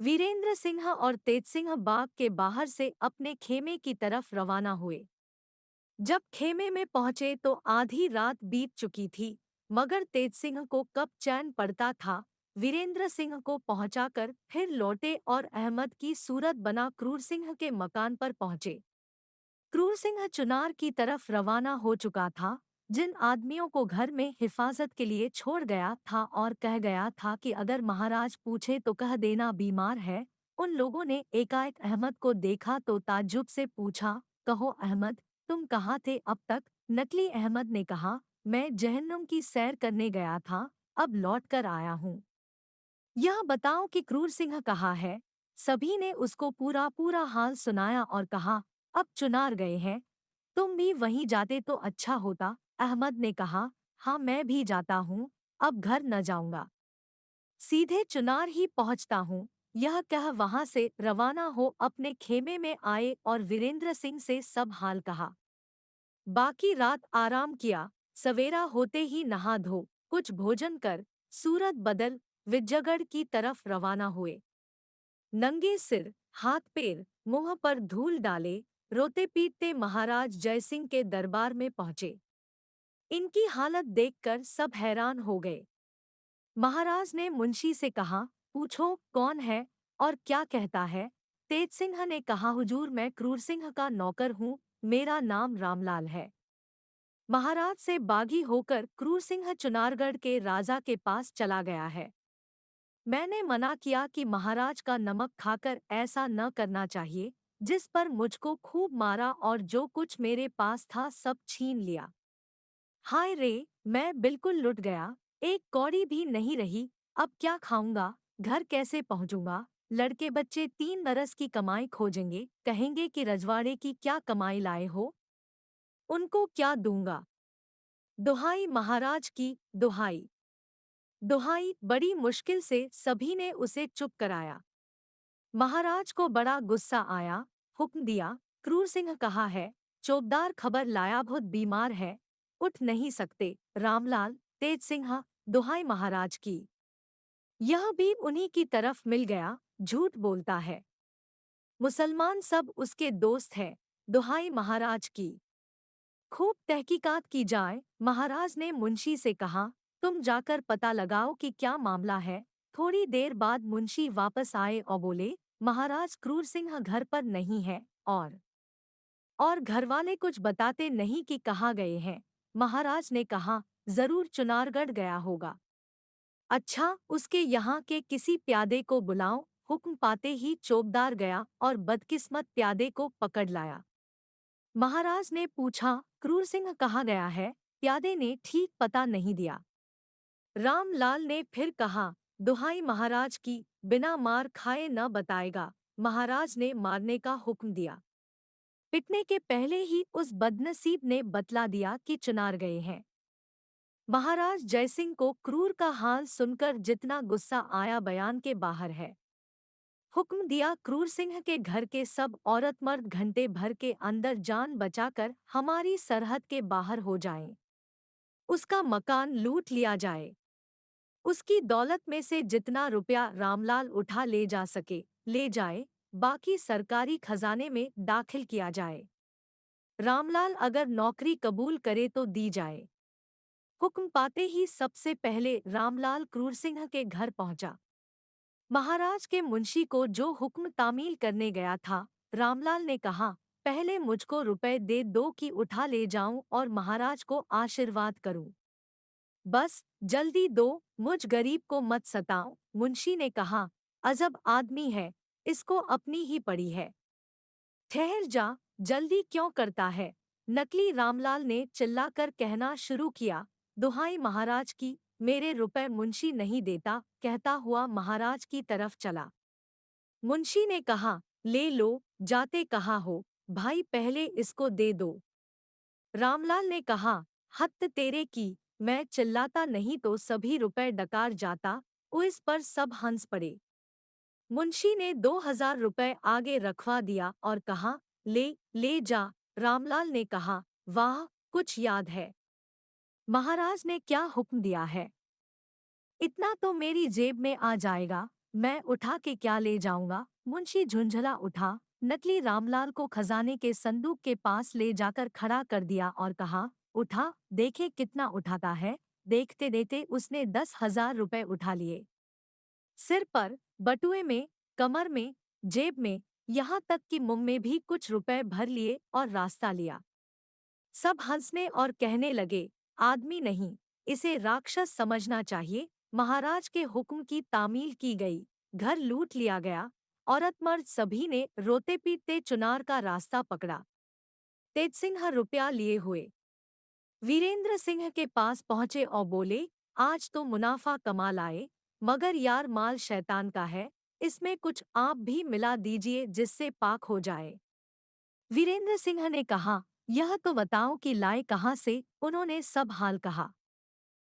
वीरेंद्र सिंह और तेज सिंह बाग के बाहर से अपने खेमे की तरफ रवाना हुए। जब खेमे में पहुंचे तो आधी रात बीत चुकी थी, मगर तेज सिंह को कब चैन पड़ता था। वीरेंद्र सिंह को पहुंचाकर फिर लौटे और अहमद की सूरत बना क्रूर सिंह के मकान पर पहुंचे। क्रूर सिंह चुनार की तरफ रवाना हो चुका था, जिन आदमियों को घर में हिफाजत के लिए छोड़ गया था और कह गया था कि अगर महाराज पूछे तो कह देना बीमार है। उन लोगों ने एकाएक अहमद को देखा तो ताज्जुब से पूछा, कहो अहमद, तुम कहाँ थे अब तक? नकली अहमद ने कहा, मैं जहन्नुम की सैर करने गया था, अब लौट कर आया हूँ। यह बताओ कि क्रूर सिंह कहाँ है? सभी ने उसको पूरा पूरा हाल सुनाया और कहा, अब चुनार गए हैं, तुम भी वहीं जाते तो अच्छा होता। अहमद ने कहा, हाँ मैं भी जाता हूँ, अब घर न जाऊंगा, सीधे चुनार ही पहुँचता हूँ। यह कह वहां से रवाना हो अपने खेमे में आए और वीरेंद्र सिंह से सब हाल कहा। बाकी रात आराम किया, सवेरा होते ही नहा धो कुछ भोजन कर सूरत बदल विजयगढ़ की तरफ रवाना हुए। नंगे सिर, हाथ पैर, मुंह पर धूल डाले, रोते पीटते महाराज जयसिंह के दरबार में पहुंचे। इनकी हालत देखकर सब हैरान हो गए। महाराज ने मुंशी से कहा, पूछो कौन है और क्या कहता है? तेज सिंह ने कहा, हुजूर मैं क्रूर सिंह का नौकर हूँ, मेरा नाम रामलाल है। महाराज से बागी होकर क्रूर सिंह चुनारगढ़ के राजा के पास चला गया है। मैंने मना किया कि महाराज का नमक खाकर ऐसा न करना चाहिए, जिस पर मुझको खूब मारा और जो कुछ मेरे पास था सब छीन लिया। हाय रे, मैं बिल्कुल लुट गया, एक कौड़ी भी नहीं रही। अब क्या खाऊंगा, घर कैसे पहुंचूंगा? लड़के बच्चे 3 बरस की कमाई खोजेंगे, कहेंगे कि रजवाड़े की क्या कमाई लाए हो, उनको क्या दूंगा? दुहाई महाराज की, दुहाई, दुहाई। बड़ी मुश्किल से सभी ने उसे चुप कराया। महाराज को बड़ा गुस्सा आया, हुक्म दिया, क्रूर सिंह कहाँ है? चौबदार खबर लाया, बहुत बीमार है, उठ नहीं सकते। रामलाल, तेज सिंह, दुहाई महाराज की। यह भी उन्हीं की तरफ मिल गया, झूठ बोलता है। मुसलमान सब उसके दोस्त हैं, दुहाई महाराज की। खूब तहकीकात की जाए। महाराज ने मुंशी से कहा, तुम जाकर पता लगाओ कि क्या मामला है। थोड़ी देर बाद मुंशी वापस आए और बोले, महाराज क्रूर सिंह घर पर नहीं है और घरवाले कुछ बताते नहीं कि कहाँ गए हैं। महाराज ने कहा, जरूर चुनारगढ़ गया होगा। अच्छा, उसके यहाँ के किसी प्यादे को बुलाओ। हुक्म पाते ही चौबदार गया और बदकिस्मत प्यादे को पकड़ लाया। महाराज ने पूछा, क्रूर सिंह कहाँ गया है? प्यादे ने ठीक पता नहीं दिया। रामलाल ने फिर कहा, दुहाई महाराज की, बिना मार खाए न बताएगा। महाराज ने मारने का हुक्म दिया। पिटने के पहले ही उस बदनसीब ने बतला दिया कि चुनार गए हैं। महाराज जयसिंह को क्रूर का हाल सुनकर जितना गुस्सा आया बयान के बाहर है। हुक्म दिया, क्रूर सिंह के घर के सब औरत मर्द घंटे भर के अंदर जान बचाकर हमारी सरहद के बाहर हो जाएं। उसका मकान लूट लिया जाए। उसकी दौलत में से जितना रुपया रामलाल उठा ले जा सके ले जाए, बाकी सरकारी खजाने में दाखिल किया जाए। रामलाल अगर नौकरी कबूल करे तो दी जाए। हुक्म पाते ही सबसे पहले रामलाल क्रूर सिंह के घर पहुंचा। महाराज के मुंशी को जो हुक्म तामील करने गया था, रामलाल ने कहा, पहले मुझको रुपए दे दो कि उठा ले जाऊं और महाराज को आशीर्वाद करूं। बस जल्दी दो, मुझ गरीब को मत सताओ। मुंशी ने कहा, अजब आदमी है, इसको अपनी ही पड़ी है। ठहर जा, जल्दी क्यों करता है? नकली रामलाल ने चिल्लाकर कहना शुरू किया, दुहाई महाराज की, मेरे रुपए मुंशी नहीं देता। कहता हुआ महाराज की तरफ चला। मुंशी ने कहा, ले लो, जाते कहाँ हो भाई, पहले इसको दे दो। रामलाल ने कहा, हत्त तेरे की, मैं चिल्लाता नहीं तो सभी रुपए डकार जाता। इस पर सब हंस पड़े। मुंशी ने 2000 रुपए आगे रखवा दिया और कहा, ले जा। रामलाल ने कहा, वाह, कुछ याद है? महाराज ने क्या हुक्म दिया है? इतना तो मेरी जेब में आ जाएगा। मैं उठा के क्या ले जाऊंगा? मुंशी झुंझला उठा, नकली रामलाल को खजाने के संदूक के पास ले जाकर खड़ा कर दिया और कहा, उठा, देखे कितना उठाता है। देखते देखते उसने 10,000 रुपए उठा लिए। सिर पर, बटुए में, कमर में, जेब में, यहाँ तक कि मुंह में भी कुछ रुपए भर लिए और रास्ता लिया। सब हंसने और कहने लगे, आदमी नहीं, इसे राक्षस समझना चाहिए। महाराज के हुक्म की तामील की गई, घर लूट लिया गया। औरत मर्द सभी ने रोते पीटते चुनार का रास्ता पकड़ा। तेजसिंह रुपया लिए हुए वीरेंद्र सिंह के पास पहुंचे और बोले, आज तो मुनाफा कमा लाए, मगर यार माल शैतान का है, इसमें कुछ आप भी मिला दीजिए जिससे पाक हो जाए। वीरेंद्र सिंह ने कहा, यह तो बताओ कि लाए कहाँ से। उन्होंने सब हाल कहा।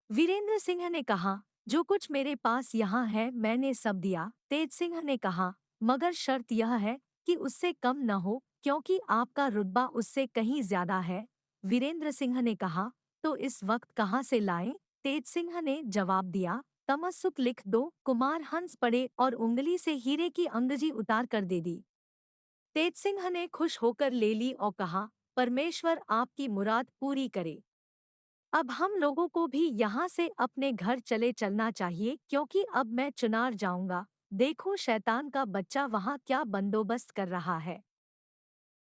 वीरेंद्र सिंह ने कहा, जो कुछ मेरे पास यहाँ है मैंने सब दिया। तेज सिंह ने कहा, मगर शर्त यह है कि उससे कम न हो, क्योंकि आपका रुतबा उससे कहीं ज्यादा है। वीरेंद्र सिंह ने कहा, तो इस वक्त कहाँ से लाएं? तेज सिंह ने जवाब दिया, तमस्सुक लिख दो। कुमार हंस पड़े और उंगली से हीरे की अंगजी उतार कर दे दी। तेज सिंह ने खुश होकर ले ली और कहा, परमेश्वर आपकी मुराद पूरी करे। अब हम लोगों को भी यहाँ से अपने घर चले चलना चाहिए, क्योंकि अब मैं चुनार जाऊंगा। देखो शैतान का बच्चा वहाँ क्या बंदोबस्त कर रहा है।